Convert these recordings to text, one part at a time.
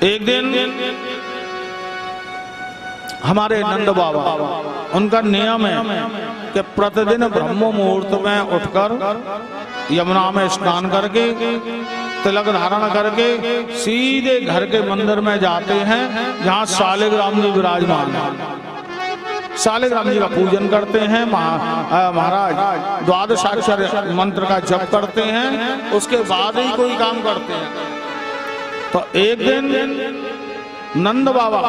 एक दिन हमारे नंद बाबा, उनका नियम है कि प्रतिदिन ब्रह्म मुहूर्त में उठकर यमुना में स्नान करके तिलक धारण करके सीधे घर के मंदिर में जाते हैं जहाँ शालिग्राम जी विराजमान हैं। शालिग्राम जी का पूजन करते हैं, महाराज द्वादशाक्षर मंत्र का जप करते हैं, उसके बाद ही कोई काम करते हैं। तो एक दिन नंद बाबा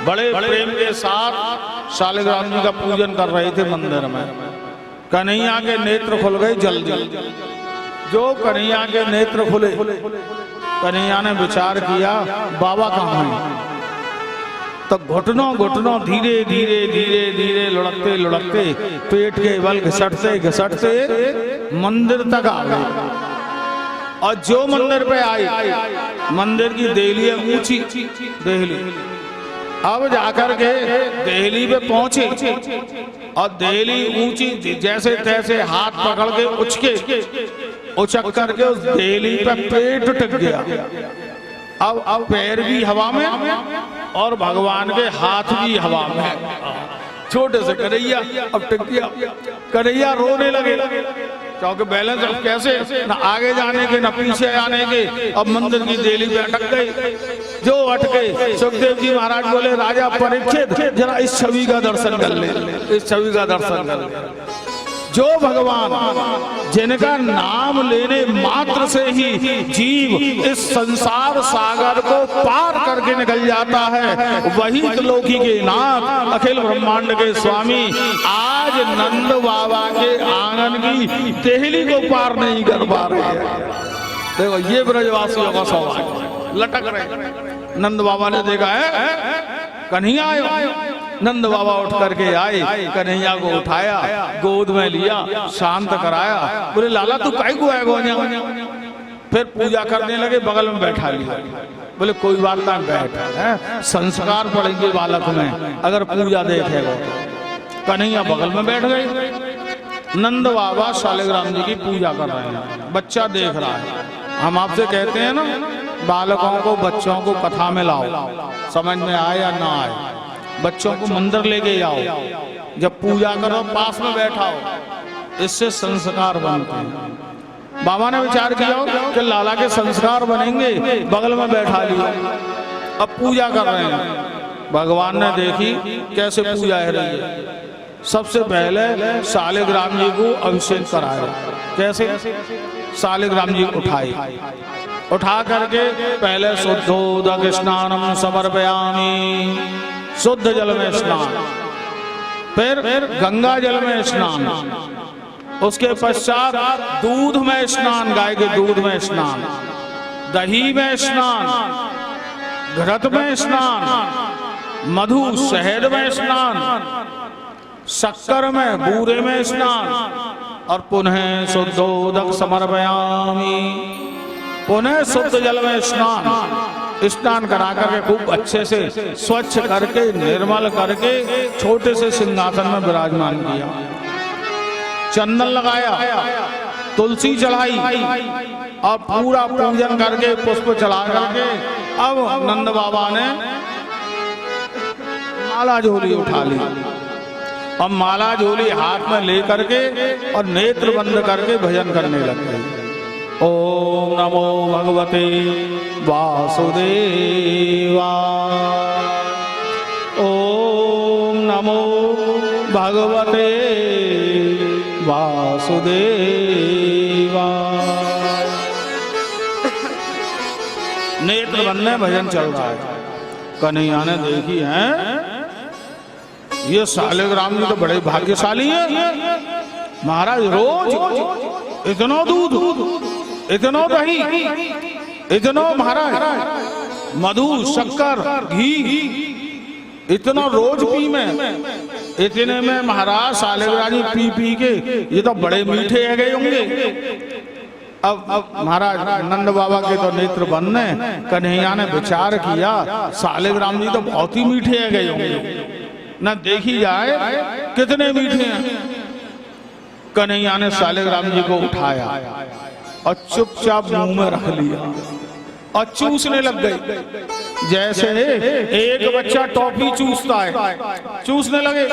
बड़े प्रेम के साथ शालिग्राम जी का पूजन कर रहे थे मंदिर में। कन्हैया के नेत्र खुल गए जल्दी। जो कन्हैया के नेत्र खुले, कन्हैया ने विचार किया बाबा कहाँ हैं। तो घुटनों घुटनों धीरे धीरे धीरे धीरे लुढ़कते लुढ़कते पेट के बल घिसटते घिसटते मंदिर तक आ गए। और जो मंदिर पे आए, मंदिर की देहली ऊंची देहली, अब जाकर के देहली पे पहुंचे और देहली ऊंची, जैसे तैसे हाथ पकड़ के उचक करके उस देहली पे पेट टिक गया। अब पैर भी हवा में और भगवान के हाथ भी हवा में। छोटे से कन्हैया अब टिक गया। कन्हैया रोने लगे क्योंकि बैलेंस अब कैसे, न आगे जाने के न पीछे आने के। अब मंदिर की देहली पे अटक गए। जो अटके, सुखदेव जी महाराज बोले राजा परीक्षित जरा इस छवि का दर्शन कर ले, इस छवि का दर्शन कर ले। जो भगवान जिनका नाम लेने मात्र से ही जीव इस संसार सागर को पार करके निकल जाता है, वही त्रिलोकी के नाथ अखिल ब्रह्मांड के स्वामी आज नंद बाबा के आंगन की देहली को पार नहीं कर पा रहे हैं। देखो ये ब्रजवासियों का सौभाग्य, लटक रहे। नंद बाबा ने देखा है कन्हैया आयो। नंद बाबा उठ करके आए, कन्हैया को उठाया, गोद में लिया, शांत कराया। बोले लाला तू काहे को आएगा। फिर पूजा करने लगे, बगल में बैठा लिया। बोले कोई बात ना, बैठ है, संस्कार पड़ेंगे बालक में अगर पूजा देखेगा। कन्हैया बगल में बैठ गए। नंद बाबा शालिग्राम जी की पूजा कर रहे हैं, बच्चा देख रहा है। हम आपसे कहते हैं ना, बालकों को बच्चों को कथा में लाओ, समझ में आए या ना आए। बच्चों को मंदिर लेके जाओ, जब पूजा करो पास में बैठाओ, इससे संस्कार बनते हैं। बाबा ने विचार किया कि लाला के संस्कार बनेंगे, बगल में बैठा लिया। अब पूजा कर रहे हैं। भगवान ने देखी कैसे पूजा है रही है। सबसे पहले शालिग्राम जी को अभिषेक कराया। कैसे? शालिग्राम जी उठाए, उठा करके पहले शुद्धोदक स्नानम समर्पयामि, शुद्ध जल में स्नान, फिर गंगा जल में स्नान, उसके पश्चात दूध में स्नान, गाय के दूध में स्नान, दही में स्नान, घृत में स्नान, मधु शहद में स्नान, शक्कर में बूरे में स्नान, और पुनः शुद्धोदक समर्पयामि, पुनः शुद्ध जल में स्नान करा करके खूब अच्छे से स्वच्छ करके निर्मल करके छोटे से सिंहासन में विराजमान किया। चंदन लगाया, तुलसी चढ़ाई और पूरा पूजन करके पुष्प चढ़ा करके अब नंद बाबा ने माला झोली उठा ली। अब माला झोली हाथ में लेकर के और नेत्र बंद करके भजन करने लग गए। ओम नमो भगवते वासुदेवाय, ओम नमो भगवते वासुदेवाय। नेत्र बंद में भजन चल रहा है। कन्हैया ने देखी है ये शालिग्राम जी तो बड़े भाग्यशाली है। महाराज रोज इतना दूध, इतना दही, इतना महाराज मधु शक्कर घी, इतना रोज पी में, इतने में महाराज शालिग्राम जी पी पी के ये तो बड़े मीठे है गए होंगे। अब महाराज नंद बाबा के तो नेत्र बंद है। कन्हैया ने विचार किया शालिग्राम जी तो बहुत ही मीठे है गए होंगे, न देखी जाए कितने मीठे हैं। कन्हैया ने शालिग्राम जी को उठाया और चुपचाप मुंह में रख लिया। और चूसने लग गई, जैसे एक बच्चा टॉफी चूसता है, चूसने लगे।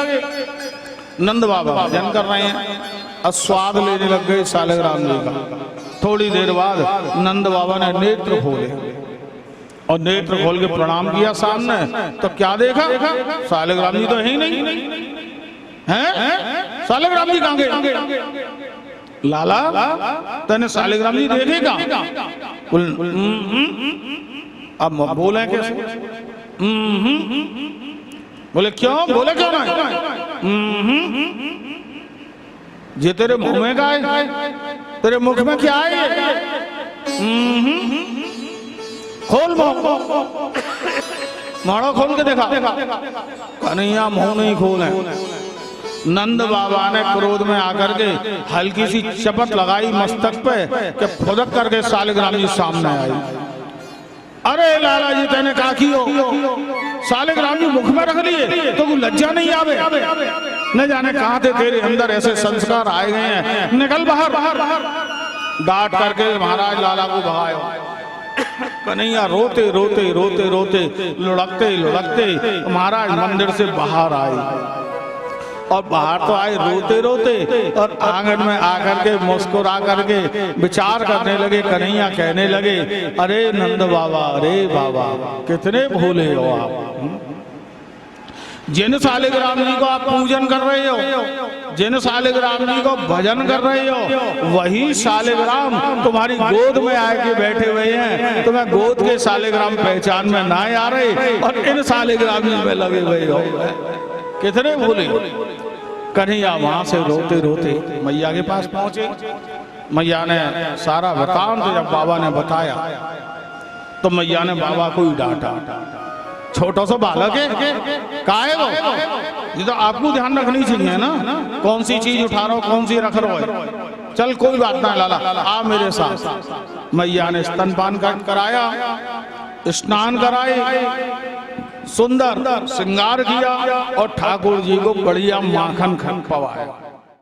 नंद बाबा भजन कर रहे हैं और स्वाद लेने लग गए सालिग्राम जी का। थोड़ी देर बाद नंद बाबा ने नेत्र खोले और नेत्र खोल के प्रणाम किया सामने, तो क्या देखा? सालिग्राम जी तो है ही नहीं हैं। सालिग्राम जी कहां गए? लाला तने सालिग्राम जी देखेगा? अब बोले कैसे? बोले क्यों? बोले क्यों नहीं? ये तेरे मुंह में का है? तेरे मुख में क्या है? खोल माड़ो खोल के देखा, कन्हैया मुंह नहीं खोले। नंद बाबा ने क्रोध में आकर के हल्की सी चपत लगाई मस्तक पे कि फुदक करके सालिग्राम जी सामने आई। अरे लाला जी तेने कहा की हो? सालिग्राम जी मुख में रख लिए तो लज्जा नहीं आवे? न जाने कहां थे तेरे अंदर ऐसे संस्कार आए गए हैं, निकल बाहर। डांट करके महाराज लाला को भगायो। कन्हैया रोते रोते रोते रोते लुढ़कते लुढ़कते महाराज मंदिर से बाहर आए। और बाहर तो आए रोते रोते और आंगन में आकर के मुस्कुरा करके विचार करने लगे। कन्हैया कहने लगे, अरे नंद बाबा, अरे बाबा कितने भोले हो आप। जिन सालिग्राम जी को आप पूजन कर रहे हो, जिन सालिग्राम जी को भजन कर रहे हो, वही सालिग्राम तुम्हारी गोद में आके बैठे हुए हैं। तुम्हें गोद के सालिग्राम पहचान में ना आ रहे और इन सालिग्राम जी में लगे हुए हो। कितने भोले। कन्हैया वहां से रोते रोते मैया के पास पहुंचे। मैया ने सारा वृतांत जब बाबा ने बताया तो मैया ने बाबा को ही डांटा। छोटा सा बालक है, काहे वो? ये तो आपको ध्यान रखनी चाहिए ना, कौन सी चीज उठा रहा हो, कौन सी रख रहा हो। चल कोई बात ना लाला, आ मेरे साथ। मैया ने स्तनपान कराया, स्नान कराए, सुंदर श्रृंगार किया और ठाकुर जी को बढ़िया माखन खन पवाया।